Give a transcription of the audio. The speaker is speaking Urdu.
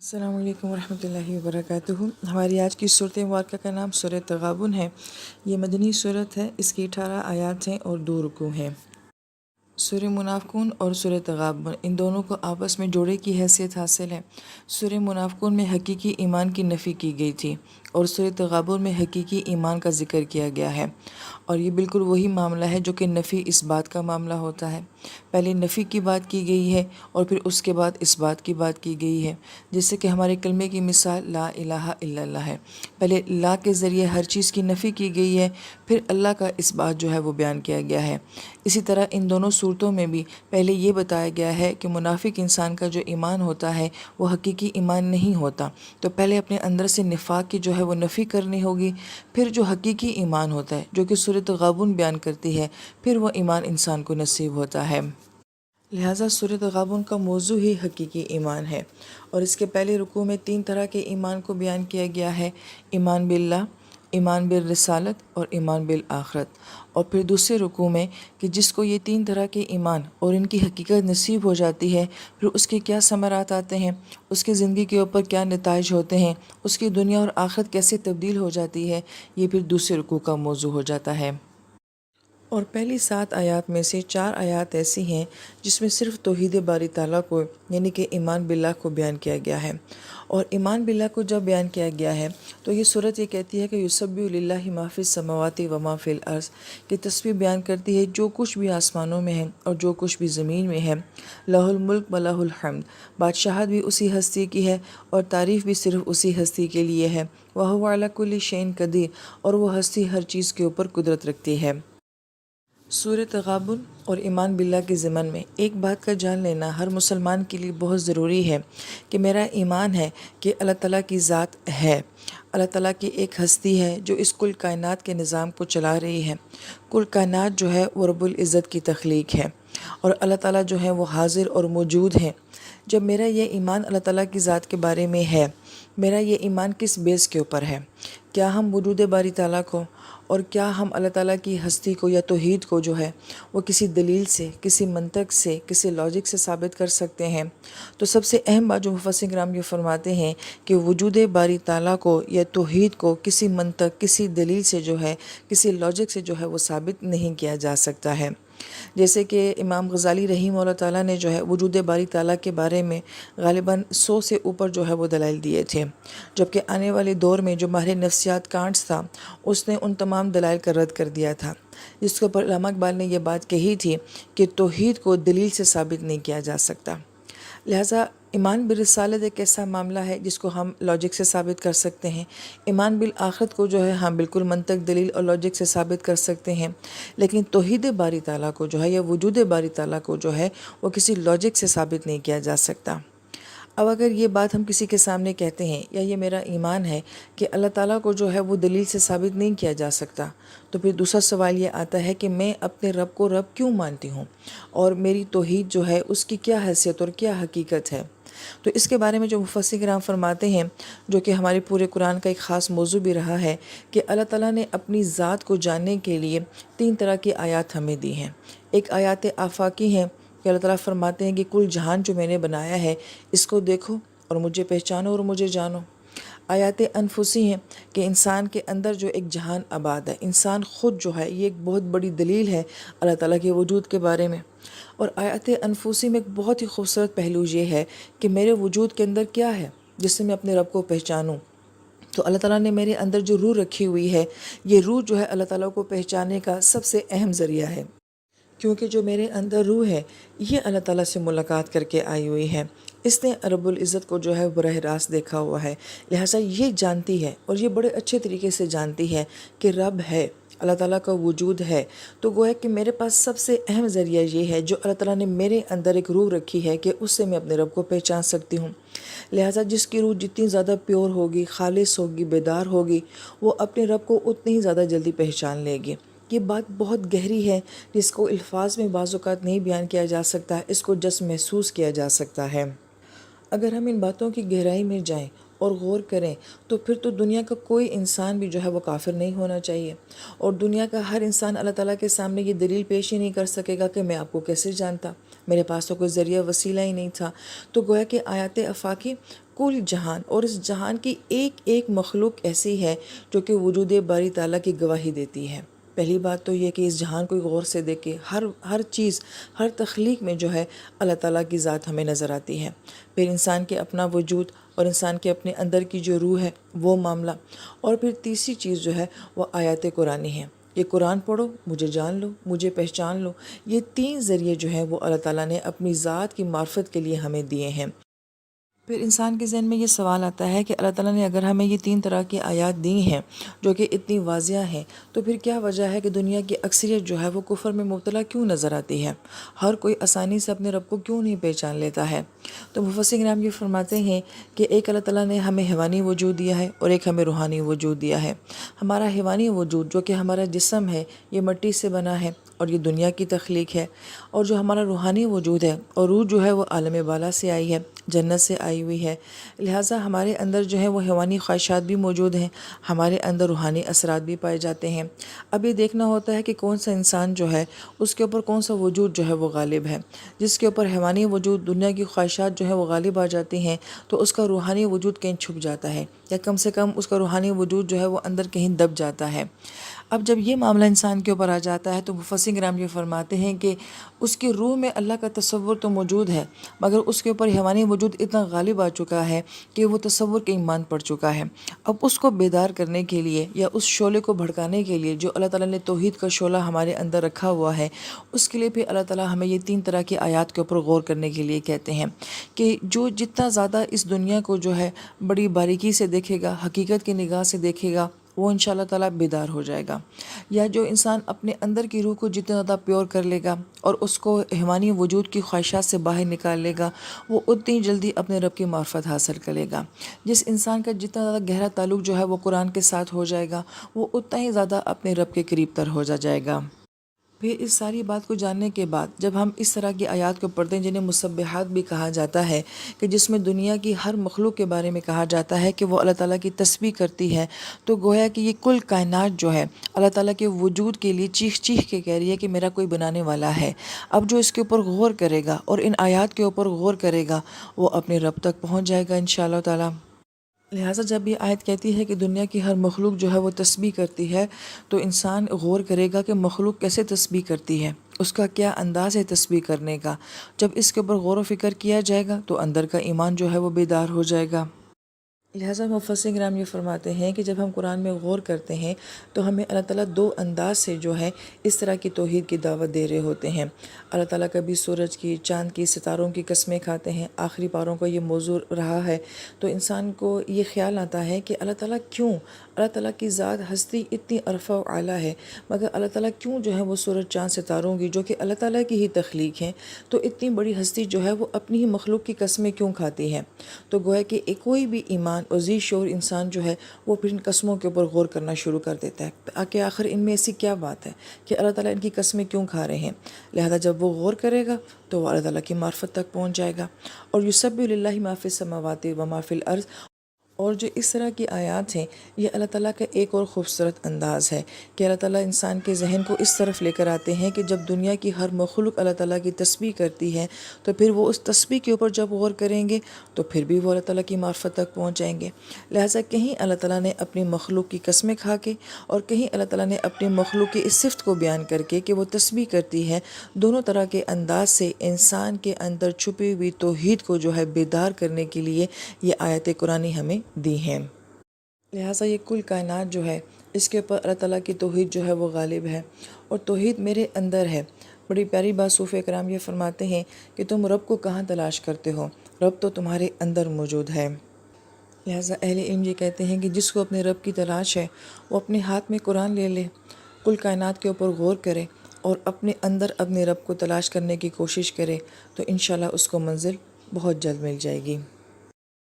السلام علیکم ورحمۃ اللہ وبرکاتہ۔ ہماری آج کی صورت مبارکہ کا نام سورۃ تغابن ہے۔ یہ مدنی صورت ہے، اس کی 18 آیات ہیں اور 2 رکوع ہیں۔ سورہ منافقون اور سورہ تغابن ان دونوں کو آپس میں جوڑے کی حیثیت حاصل ہے۔ سورہ منافقون میں حقیقی ایمان کی نفی کی گئی تھی اور سورہ تغابن میں حقیقی ایمان کا ذکر کیا گیا ہے، اور یہ بالکل وہی معاملہ ہے جو کہ نفی اس بات کا معاملہ ہوتا ہے۔ پہلے نفی کی بات کی گئی ہے اور پھر اس کے بعد اس بات کی بات کی گئی ہے، جیسے کہ ہمارے کلمے کی مثال لا الہ الا اللہ ہے۔ پہلے لا کے ذریعے ہر چیز کی نفی کی گئی ہے، پھر اللہ کا اس بات جو ہے وہ بیان کیا گیا ہے۔ اسی طرح ان دونوں صورتوں میں بھی پہلے یہ بتایا گیا ہے کہ منافق انسان کا جو ایمان ہوتا ہے وہ حقیقی ایمان نہیں ہوتا، تو پہلے اپنے اندر سے نفاق کی جو ہے وہ نفی کرنی ہوگی، پھر جو حقیقی ایمان ہوتا ہے جو کہ سورۃ تغابن بیان کرتی ہے، پھر وہ ایمان انسان کو نصیب ہوتا ہے۔ لہٰذا سورۃ تغابن کا موضوع ہی حقیقی ایمان ہے، اور اس کے پہلے رکوع میں 3 طرح کے ایمان کو بیان کیا گیا ہے: ایمان باللہ، ایمان بالرسالت اور ایمان بالآخرت۔ اور پھر دوسرے رکوع میں کہ جس کو یہ 3 طرح کے ایمان اور ان کی حقیقت نصیب ہو جاتی ہے، پھر اس کے کیا ثمرات آتے ہیں، اس کی زندگی کے اوپر کیا نتائج ہوتے ہیں، اس کی دنیا اور آخرت کیسے تبدیل ہو جاتی ہے، یہ پھر دوسرے رکوع کا موضوع ہو جاتا ہے۔ اور پہلی 7 آیات میں سے 4 آیات ایسی ہیں جس میں صرف توحید باری تعالیٰ کو یعنی کہ ایمان باللہ کو بیان کیا گیا ہے۔ اور ایمان باللہ کو جب بیان کیا گیا ہے تو یہ صورت یہ کہتی ہے کہ یسبح للہ ما فی السماوات و ما فی الارض، کہ تسبیح بیان کرتی ہے جو کچھ بھی آسمانوں میں ہے اور جو کچھ بھی زمین میں ہے۔ لہ الملک و لہ الحمد، بادشاہت بھی اسی ہستی کی ہے اور تعریف بھی صرف اسی ہستی کے لیے ہے۔ وہو علی کل شیء قدیر، اور وہ ہستی ہر چیز کے اوپر قدرت رکھتی ہے۔ سورۃ تغابن اور ایمان باللہ کے ضمن میں ایک بات کا جان لینا ہر مسلمان کے لیے بہت ضروری ہے کہ میرا ایمان ہے کہ اللہ تعالیٰ کی ذات ہے، اللہ تعالیٰ کی ایک ہستی ہے جو اس کل کائنات کے نظام کو چلا رہی ہے۔ کل کائنات جو ہے وہ رب العزت کی تخلیق ہے، اور اللہ تعالیٰ جو ہے وہ حاضر اور موجود ہیں۔ جب میرا یہ ایمان اللہ تعالیٰ کی ذات کے بارے میں ہے، میرا یہ ایمان کس بیس کے اوپر ہے؟ کیا ہم وجود باری تعالیٰ کو اور کیا ہم اللہ تعالیٰ کی ہستی کو یا توحید کو جو ہے وہ کسی دلیل سے، کسی منطق سے، کسی لاجک سے ثابت کر سکتے ہیں؟ تو سب سے اہم بات جو مفسرین کرام یہ فرماتے ہیں کہ وجود باری تعالیٰ کو یا توحید کو کسی منطق، کسی دلیل سے جو ہے، کسی لاجک سے جو ہے وہ ثابت نہیں کیا جا سکتا ہے۔ جیسے کہ امام غزالی رحمہ اللہ تعالیٰ نے جو ہے وجود باری تعالیٰ کے بارے میں غالباً 100 سے اوپر جو ہے وہ دلائل دیے تھے، جبکہ آنے والے دور میں جو ماہر نفسیات کانٹس تھا اس نے ان تمام دلائل کا رد کر دیا تھا، جس کے اوپر علامہ اقبال نے یہ بات کہی تھی کہ توحید کو دلیل سے ثابت نہیں کیا جا سکتا۔ لہٰذا ایمان بالرسالت ایک ایسا معاملہ ہے جس کو ہم لاجک سے ثابت کر سکتے ہیں۔ ایمان بالآخرت کو جو ہے ہم بالکل منطق، دلیل اور لاجک سے ثابت کر سکتے ہیں، لیکن توحید باری تعالیٰ کو جو ہے یا وجود باری تعالیٰ کو جو ہے وہ کسی لاجک سے ثابت نہیں کیا جا سکتا۔ اب اگر یہ بات ہم کسی کے سامنے کہتے ہیں یا یہ میرا ایمان ہے کہ اللہ تعالیٰ کو جو ہے وہ دلیل سے ثابت نہیں کیا جا سکتا، تو پھر دوسرا سوال یہ آتا ہے کہ میں اپنے رب کو رب کیوں مانتی ہوں، اور میری توحید جو ہے اس کی کیا حیثیت اور کیا حقیقت ہے؟ تو اس کے بارے میں جو مفسرین کرام فرماتے ہیں، جو کہ ہمارے پورے قرآن کا ایک خاص موضوع بھی رہا ہے، کہ اللہ تعالیٰ نے اپنی ذات کو جاننے کے لیے 3 طرح کی آیات ہمیں دی ہیں۔ ایک آیات آفاقی ہیں کہ اللہ تعالیٰ فرماتے ہیں کہ کل جہان جو میں نے بنایا ہے اس کو دیکھو اور مجھے پہچانو اور مجھے جانو۔ آیات انفسی ہیں کہ انسان کے اندر جو ایک جہان آباد ہے، انسان خود جو ہے یہ ایک بہت بڑی دلیل ہے اللہ تعالیٰ کے وجود کے بارے میں۔ اور آیات انفسی میں ایک بہت ہی خوبصورت پہلو یہ ہے کہ میرے وجود کے اندر کیا ہے جس سے میں اپنے رب کو پہچانوں۔ تو اللہ تعالیٰ نے میرے اندر جو روح رکھی ہوئی ہے، یہ روح جو ہے اللہ تعالیٰ کو پہچاننے کا سب سے اہم ذریعہ ہے، کیونکہ جو میرے اندر روح ہے یہ اللہ تعالیٰ سے ملاقات کر کے آئی ہوئی ہے، اس نے رب العزت کو جو ہے براہ راست دیکھا ہوا ہے، لہٰذا یہ جانتی ہے اور یہ بڑے اچھے طریقے سے جانتی ہے کہ رب ہے، اللہ تعالیٰ کا وجود ہے۔ تو گویا کہ میرے پاس سب سے اہم ذریعہ یہ ہے جو اللہ تعالیٰ نے میرے اندر ایک روح رکھی ہے کہ اس سے میں اپنے رب کو پہچان سکتی ہوں۔ لہٰذا جس کی روح جتنی زیادہ پیور ہوگی، خالص ہوگی، بیدار ہوگی، وہ اپنے رب کو اتنی ہی زیادہ جلدی پہچان لے گی۔ یہ بات بہت گہری ہے جس کو الفاظ میں بعض اوقات نہیں بیان کیا جا سکتا، اس کو جس محسوس کیا جا سکتا ہے۔ اگر ہم ان باتوں کی گہرائی میں جائیں اور غور کریں تو پھر تو دنیا کا کوئی انسان بھی جو ہے وہ کافر نہیں ہونا چاہیے، اور دنیا کا ہر انسان اللہ تعالیٰ کے سامنے یہ دلیل پیش ہی نہیں کر سکے گا کہ میں آپ کو کیسے جانتا، میرے پاس تو کوئی ذریعہ وسیلہ ہی نہیں تھا۔ تو گویا کہ آیات آفاقی کل جہان اور اس جہان کی ایک ایک مخلوق ایسی ہے جو کہ وجود باری تعالیٰ کی گواہی دیتی ہے۔ پہلی بات تو یہ کہ اس جہان کو غور سے دیکھے، ہر چیز، ہر تخلیق میں جو ہے اللہ تعالیٰ کی ذات ہمیں نظر آتی ہے۔ پھر انسان کے اپنا وجود اور انسان کے اپنے اندر کی جو روح ہے وہ معاملہ، اور پھر تیسری چیز جو ہے وہ آیات قرآنی ہے۔ یہ قرآن پڑھو، مجھے جان لو، مجھے پہچان لو۔ یہ تین ذریعے جو ہیں وہ اللہ تعالیٰ نے اپنی ذات کی معرفت کے لیے ہمیں دیے ہیں۔ پھر انسان کے ذہن میں یہ سوال آتا ہے کہ اللہ تعالیٰ نے اگر ہمیں یہ تین طرح کی آیات دی ہیں جو کہ اتنی واضح ہیں، تو پھر کیا وجہ ہے کہ دنیا کی اکثریت جو ہے وہ کفر میں مبتلا کیوں نظر آتی ہے؟ ہر کوئی آسانی سے اپنے رب کو کیوں نہیں پہچان لیتا ہے؟ تو مفسر کرام یہ فرماتے ہیں کہ ایک اللہ تعالیٰ نے ہمیں حیوانی وجود دیا ہے اور ایک ہمیں روحانی وجود دیا ہے۔ ہمارا حیوانی وجود جو کہ ہمارا جسم ہے، یہ مٹی سے بنا ہے اور یہ دنیا کی تخلیق ہے، اور جو ہمارا روحانی وجود ہے اور روح جو ہے وہ عالم بالا سے آئی ہے، جنت سے آئی ہوئی ہے، لہٰذا ہمارے اندر جو ہے وہ حیوانی خواہشات بھی موجود ہیں، ہمارے اندر روحانی اثرات بھی پائے جاتے ہیں۔ اب یہ دیکھنا ہوتا ہے کہ کون سا انسان جو ہے اس کے اوپر کون سا وجود جو ہے وہ غالب ہے۔ جس کے اوپر حیوانی وجود، دنیا کی خواہشات جو ہے وہ غالب آ جاتی ہیں، تو اس کا روحانی وجود کہیں چھپ جاتا ہے، یا کم سے کم اس کا روحانی وجود جو ہے وہ اندر کہیں دب جاتا ہے۔ اب جب یہ معاملہ انسان کے اوپر آ جاتا ہے تو مفسر کرام یہ فرماتے ہیں کہ اس کی روح میں اللہ کا تصور تو موجود ہے، مگر اس کے اوپر حیوانی وجود اتنا غالب آ چکا ہے کہ وہ تصور کے ایمان پڑ چکا ہے۔ اب اس کو بیدار کرنے کے لیے یا اس شعلے کو بھڑکانے کے لیے جو اللہ تعالیٰ نے توحید کا شعلہ ہمارے اندر رکھا ہوا ہے، اس کے لیے بھی اللہ تعالیٰ ہمیں یہ تین طرح کی آیات کے اوپر غور کرنے کے لیے کہتے ہیں کہ جو جتنا زیادہ اس دنیا کو جو ہے بڑی باریکی سے دیکھے گا، حقیقت کی نگاہ سے دیکھے گا، وہ انشاءاللہ تعالیٰ بیدار ہو جائے گا۔ یا جو انسان اپنے اندر کی روح کو جتنا زیادہ پیور کر لے گا اور اس کو حیوانی وجود کی خواہشات سے باہر نکال لے گا، وہ اتنی جلدی اپنے رب کی معرفت حاصل کرے گا۔ جس انسان کا جتنا زیادہ گہرا تعلق جو ہے وہ قرآن کے ساتھ ہو جائے گا، وہ اتنا ہی زیادہ اپنے رب کے قریب تر ہو جائے گا۔ پھر اس ساری بات کو جاننے کے بعد جب ہم اس طرح کی آیات کو پڑھتے ہیں جنہیں مسبحات بھی کہا جاتا ہے، کہ جس میں دنیا کی ہر مخلوق کے بارے میں کہا جاتا ہے کہ وہ اللہ تعالیٰ کی تسبیح کرتی ہے، تو گویا کہ یہ کل کائنات جو ہے اللہ تعالیٰ کے وجود کے لیے چیخ چیخ کے کہہ رہی ہے کہ میرا کوئی بنانے والا ہے۔ اب جو اس کے اوپر غور کرے گا اور ان آیات کے اوپر غور کرے گا، وہ اپنے رب تک پہنچ جائے گا انشاءاللہ تعالیٰ۔ لہٰذا جب یہ آیت کہتی ہے کہ دنیا کی ہر مخلوق جو ہے وہ تسبیح کرتی ہے، تو انسان غور کرے گا کہ مخلوق کیسے تسبیح کرتی ہے، اس کا کیا انداز ہے تسبیح کرنے کا۔ جب اس کے اوپر غور و فکر کیا جائے گا تو اندر کا ایمان جو ہے وہ بیدار ہو جائے گا۔ لہٰذا مفسر کرام یہ فرماتے ہیں کہ جب ہم قرآن میں غور کرتے ہیں تو ہمیں اللہ تعالیٰ دو انداز سے جو ہے اس طرح کی توحید کی دعوت دے رہے ہوتے ہیں۔ اللہ تعالیٰ کبھی سورج کی، چاند کی، ستاروں کی قسمیں کھاتے ہیں، آخری پاروں کا یہ موضوع رہا ہے، تو انسان کو یہ خیال آتا ہے کہ اللہ تعالیٰ کیوں، اللہ تعالیٰ کی ذات ہستی اتنی عرفہ و اعلیٰ ہے، مگر اللہ تعالیٰ کیوں جو ہے وہ سورج، چاند، ستاروں کی جو کہ اللہ تعالیٰ کی ہی تخلیق ہیں، تو اتنی بڑی ہستی جو ہے وہ اپنی ہی مخلوق کی قسمیں کیوں کھاتی ہے؟ تو گویا کہ کوئی بھی ایمان اور ذی شعور انسان جو ہے وہ پھر ان قسموں کے اوپر غور کرنا شروع کر دیتا ہے کہ آخر ان میں ایسی کیا بات ہے کہ اللہ تعالیٰ ان کی قسمیں کیوں کھا رہے ہیں۔ لہذا جب وہ غور کرے گا تو وہ اللہ تعالیٰ کی معرفت تک پہنچ جائے گا۔ اور یسبح للہ ما فی السماوات و ما فی الارض، اور جو اس طرح کی آیات ہیں یہ اللہ تعالیٰ کا ایک اور خوبصورت انداز ہے کہ اللہ تعالیٰ انسان کے ذہن کو اس طرف لے کر آتے ہیں کہ جب دنیا کی ہر مخلوق اللہ تعالیٰ کی تسبیح کرتی ہے تو پھر وہ اس تسبیح کے اوپر جب غور کریں گے تو پھر بھی وہ اللہ تعالیٰ کی معرفت تک پہنچ جائیں گے۔ لہٰذا کہیں اللہ تعالیٰ نے اپنی مخلوق کی قسمیں کھا کے اور کہیں اللہ تعالیٰ نے اپنی مخلوق کی اس صفت کو بیان کر کے کہ وہ تسبیح کرتی ہے، دونوں طرح کے انداز سے انسان کے اندر چھپی ہوئی توحید کو جو ہے بیدار کرنے کے لیے یہ آیت قرآنی ہمیں دی ہیں۔ لہٰذا یہ کل کائنات جو ہے اس کے اوپر اللہ تعالیٰ کی توحید جو ہے وہ غالب ہے، اور توحید میرے اندر ہے۔ بڑی پیاری بات صوفیہ کرام یہ فرماتے ہیں کہ تم رب کو کہاں تلاش کرتے ہو، رب تو تمہارے اندر موجود ہے۔ لہٰذا اہل علم یہ کہتے ہیں کہ جس کو اپنے رب کی تلاش ہے وہ اپنے ہاتھ میں قرآن لے لے، کل کائنات کے اوپر غور کرے اور اپنے اندر اپنے رب کو تلاش کرنے کی کوشش کرے، تو انشاءاللہ اس کو منزل بہت جلد مل جائے گی۔